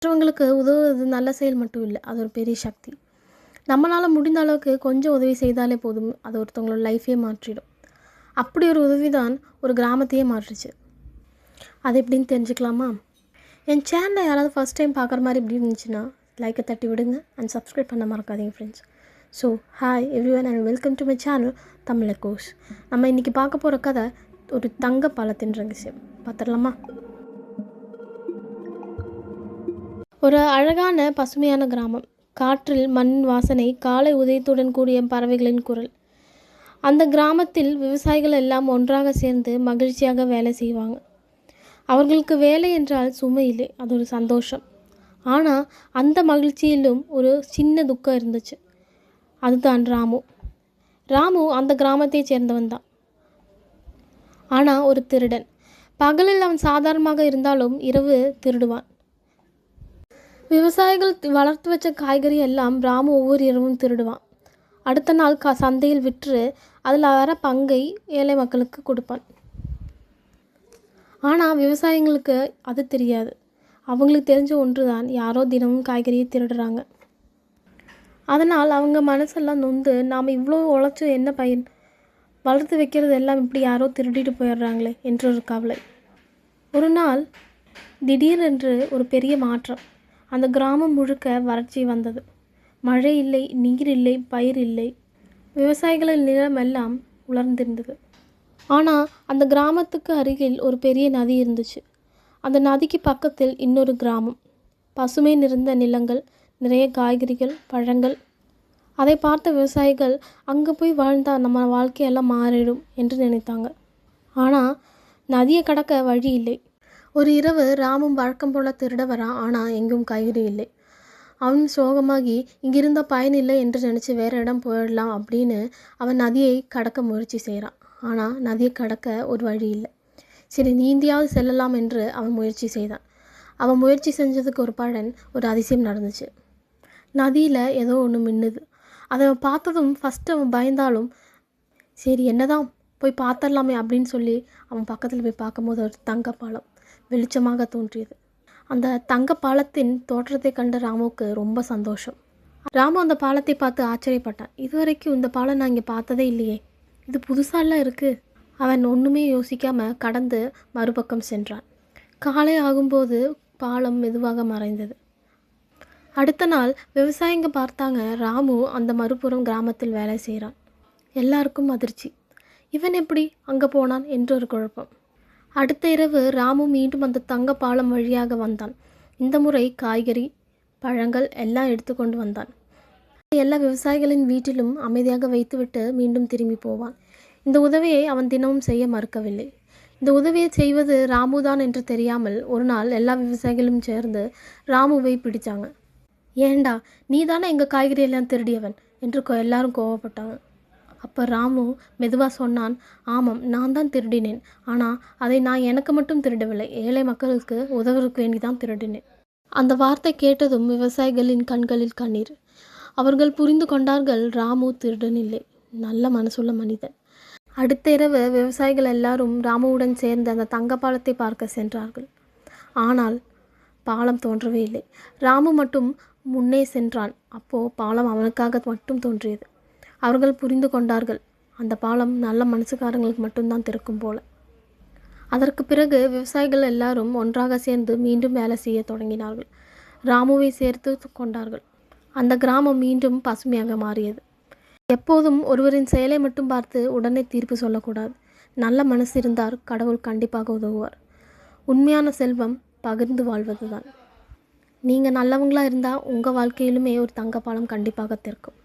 மற்றவங்களுக்கு உதவுவது நல்ல செயல் மட்டும் இல்லை, அது ஒரு பெரிய சக்தி. நம்மளால் முடிந்த அளவுக்கு கொஞ்சம் உதவி செய்தாலே போதும், அது ஒருத்தவங்களோட லைஃபே மாற்றிடும். அப்படி ஒரு உதவி தான் ஒரு கிராமத்தையே மாற்றுச்சு. அது எப்படின்னு தெரிஞ்சுக்கலாமா? என் சேனலை யாராவது ஃபஸ்ட் டைம் பார்க்குற மாதிரி இப்படி இருந்துச்சுன்னா லைக்கை தட்டி விடுங்க அண்ட் சப்ஸ்கிரைப் பண்ண மறக்காதீங்க friends. So hi everyone and welcome to my channel Tamil Eggoz. நம்ம இன்றைக்கி பார்க்க போகிற கதை ஒரு தங்க பாலத்தின் ரகசியம். பார்த்துடலாமா? ஒரு அழகான பசுமையான கிராமம். காற்றில் மண் வாசனை, காலை உதயத்துடன் கூடிய பறவைகளின் குரல். அந்த கிராமத்தில் விவசாயிகள் எல்லாம் ஒன்றாக சேர்ந்து மகிழ்ச்சியாக வேலை செய்வாங்க. அவர்களுக்கு வேலை என்றால் சுமை இல்லை, அது ஒரு சந்தோஷம். ஆனால் அந்த மகிழ்ச்சியிலும் ஒரு சின்ன துக்கம் இருந்துச்சு. அதுதான் ராமு. ராமு அந்த கிராமத்தை சேர்ந்தவன் தான். ஆனால் ஒரு திருடன். பகலில் அவன் சாதாரணமாக இருந்தாலும் இரவு திருடுவான். விவசாயிகள் வளர்த்து வச்ச காய்கறி எல்லாம் ராமு ஒவ்வொரு இரவும் திருடுவான். அடுத்த நாள் சந்தையில் விற்று அதில் வர பங்கை ஏழை மக்களுக்கு கொடுப்பான். ஆனால் விவசாயிங்களுக்கு அது தெரியாது. அவங்களுக்கு தெரிஞ்ச ஒன்று தான், யாரோ தினமும் காய்கறியை திருடுறாங்க. அதனால் அவங்க மனசெல்லாம் நொந்து, நாம் இவ்வளோ உழைச்சும் என்ன பயன், வளர்த்து வைக்கிறது எல்லாம் இப்படி யாரோ திருடிட்டு போயிடுறாங்களே என்ற ஒரு கவலை. ஒரு நாள் திடீரென்று ஒரு பெரிய மாற்றம். அந்த கிராமம் முழுக்க வறட்சி வந்தது. மழை இல்லை, நீர் இல்லை, பயிர் இல்லை. விவசாயிகளின் நிலமெல்லாம் உலர்ந்திருந்தது. ஆனால் அந்த கிராமத்துக்கு அருகில் ஒரு பெரிய நதி இருந்துச்சு. அந்த நதிக்கு பக்கத்தில் இன்னொரு கிராமம். பசுமை நிறைந்த நிலங்கள், நிறைய காய்கறிகள், பழங்கள். அதை பார்த்த விவசாயிகள் அங்கே போய் வாழ்ந்தால் நம்ம வாழ்க்கையெல்லாம் மாறிடும் என்று நினைத்தாங்க. ஆனால் நதியை கடக்க வழி இல்லை. ஒரு இரவு ராமும் வழக்கம் போல் திருட வரான். ஆனால் எங்கும் காய்கறி இல்லை. அவன் சோகமாகி இங்கிருந்த பயனில்லை என்று நினச்சி வேறு இடம் போயிடலாம் அப்படின்னு அவன் நதியை கடக்க முயற்சி செய்கிறான். ஆனால் நதியை கடக்க ஒரு வழி இல்லை. சரி, நீந்தியாவது செல்லலாம் என்று அவன் முயற்சி செய்தான். அவன் முயற்சி செஞ்சதுக்கு ஒரு பலன், ஒரு அதிசயம் நடந்துச்சு. நதியில் ஏதோ ஒன்று மின்னுது. அதை பார்த்ததும் ஃபஸ்ட்டு அவன் பயந்தாலும் சரி என்னதான் போய் பார்த்துடலாமே அப்படின்னு சொல்லி அவன் பக்கத்தில் போய் பார்க்கும்போது ஒரு தங்க பாலம் வெளிச்சமாக தோன்றியது. அந்த தங்க பாலத்தின் தோற்றத்தை கண்ட ராமுவுக்கு ரொம்ப சந்தோஷம். ராமு அந்த பாலத்தை பார்த்து ஆச்சரியப்பட்டான். இதுவரைக்கும் இந்த பாலம் நான் இங்கே பார்த்ததே இல்லையே, இது புதுசாலாம் இருக்குது. அவன் ஒன்றுமே யோசிக்காமல் கடந்து மறுபக்கம் சென்றான். காலை ஆகும்போது பாலம் மெதுவாக மறைந்தது. அடுத்த நாள் விவசாயிங்க பார்த்தாங்க, ராமு அந்த மறுபுறம் கிராமத்தில் வேலை செய்கிறான். எல்லாருக்கும் அதிர்ச்சி. இவன் எப்படி அங்கே போனான் என்று ஒரு குழப்பம். அடுத்த இரவு ராமு மீண்டும் அந்த தங்க பாலம் வழியாக வந்தான். இந்த முறை காய்கறி, பழங்கள் எல்லாம் எடுத்துக்கொண்டு வந்தான். எல்லா விவசாயிகளின் வீட்டிலும் அமைதியாக வைத்துவிட்டு மீண்டும் திரும்பி போவான். இந்த உதவியை அவன் தினமும் செய்ய மறுக்கவில்லை. இந்த உதவியை செய்வது ராமுதான் என்று தெரியாமல் ஒரு நாள் எல்லா விவசாயிகளும் சேர்ந்து ராமுவை பிடிச்சாங்க. ஏண்டா, நீ தானே எங்கள் காய்கறி எல்லாம் திருடியவன் என்று எல்லாரும் கோவப்பட்டாங்க. அப்போ ராமு மெதுவாக சொன்னான், ஆமாம், நான் தான் திருடினேன். ஆனால் அதை நான் எனக்கு மட்டும் திருடவில்லை, ஏழை மக்களுக்கு உதவுறதுக்கு வேண்டி தான் திருடினேன். அந்த வார்த்தை கேட்டதும் விவசாயிகளின் கண்களில் கண்ணீர். அவர்கள் புரிந்து கொண்டார்கள், ராமு திருடன் இல்லை, நல்ல மனசுள்ள மனிதன். அடுத்த இரவு விவசாயிகள் எல்லாரும் ராமுவுடன் சேர்ந்து அந்த தங்க பாலத்தை பார்க்க சென்றார்கள். ஆனால் பாலம் தோன்றவே இல்லை. ராமு மட்டும் முன்னே சென்றான். அப்போது பாலம் அவனுக்காக மட்டும் தோன்றியது. அவர்கள் புரிந்து கொண்டார்கள், அந்த பாலம் நல்ல மனசுக்காரங்களுக்கு மட்டும்தான் திறக்கும் போல. அதற்கு பிறகு விவசாயிகள் எல்லாரும் ஒன்றாக சேர்ந்து மீண்டும் வேலை செய்ய தொடங்கினார்கள். ராமுவை சேர்த்து கொண்டார்கள். அந்த கிராமம் மீண்டும் பசுமையாக மாறியது. எப்போதும் ஒருவரின் செயலை மட்டும் பார்த்து உடனே தீர்ப்பு சொல்லக்கூடாது. நல்ல மனசு இருந்தால் கடவுள் கண்டிப்பாக உதவுவார். உண்மையான செல்வம் பகிர்ந்து வாழ்வது தான். நீங்கள் நல்லவங்களாக இருந்தால் உங்கள் வாழ்க்கையிலுமே ஒரு தங்க பாலம் கண்டிப்பாக திறக்கும்.